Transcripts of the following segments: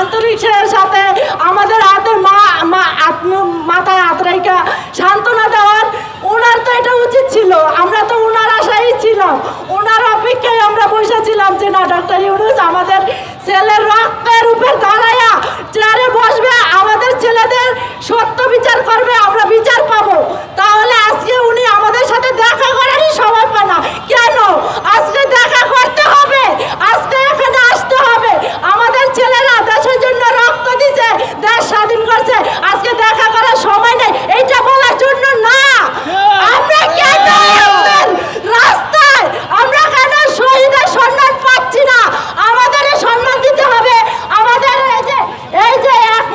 আন্তরিকের সাথে আমাদের হাতে মাথায় হাত রেখা সান্ত্বনা দেওয়ার। ওনার তো এটা উচিত ছিল, আমরা তো ওনার আশাই ছিলাম, ওনার অপেক্ষায় আমরা বসেছিলাম যে না ডক্টর ইউনূস আমাদের ছেলের রক্তের উপর দাঁড়ায়া চেয়ারে বসবে, আমাদের ছেলেদের সত্য বিচার করবে, আমরা বিচার পাবো। তাহলে আজকে উনি আমাদের সাথে দেখা করারই সময় পায় না কেন? আজকে দেখা করতে হবে, আজকে এখানে আসতে হবে। আমাদের ছেলেরা দেশের জন্য রক্ত দিছে, দেশ স্বাধীন করছে, আজকে দেখা করার সময় নেই এইটা বলার জন্য না। আমরা কেন রাস্তায়, আমরা কেন শহীদের সম্মান পাচ্ছি না? আমাদের সম্মান দিতে হবে। আমাদের এই যে এক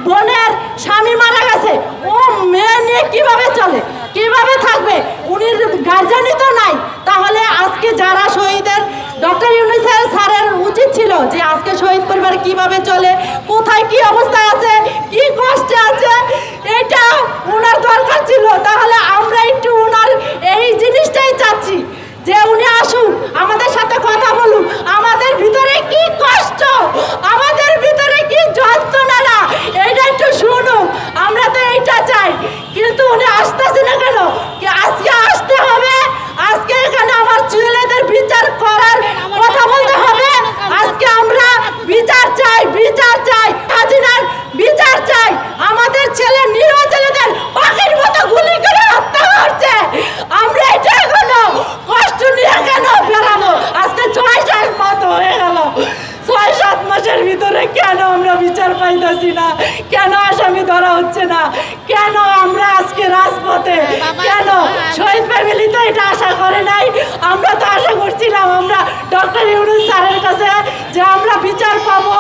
বোনের স্বামী মারা গেছে, ও মেয়ে নিয়ে কিভাবে চলে, কিভাবে থাকবে? উনি গার্জিয়ানই তো নাই। তাহলে আজকে যারা শহীদের ডক্টর ইউনূস স্যারের উচিত ছিল যে আজকে শহীদ পরিবার কিভাবে চলে, কোথায় কি অবস্থায় আছে, কি কষ্টে আছে, এটা ওনার দরকার ছিল। তাহলে আমরা একটু ওনার এই জিনিসটাই চাচ্ছি যে উনি আসুন, আমাদের সাথে কথা বলুন, আমাদের ভিতরে কি কষ্ট, আমাদের ভিতরে কি যন্ত্রণা, এইটা একটু শুনুন। আমরা তো এইটা চাই, কিন্তু উনি আসতেছে না কেন? আজকে আসতে হবে, আজকে এখানে আমার ছেলেদের বিচার করার কথা বলতে হবে। আজকে আমরা বিচার চাই, বিচার চাই, হাসিনার বিচার চাই। আমাদের ছেলে নিরীহ ছেলেদের পাখির মতো গুলি করে হত্যা করছে, আমরা এটা এখনো কষ্ট নিয়ে কেন বেড়াবো? আজকে 6-7 মাস হয়ে গেল, 6-7 মাসের ভিতরে কেন আমরা বিচার পাইতেছি না? কেন আসামি ধরা হচ্ছে না? কেন আমরা আজকে রাজপথে? কেন শহীদ ফ্যামিলি তো এটা আশা করে নাই। আমরা তো আশা করছিলাম আমরা ডক্টর ইউনূস স্যারের কাছে যে আমরা বিচার পাবো,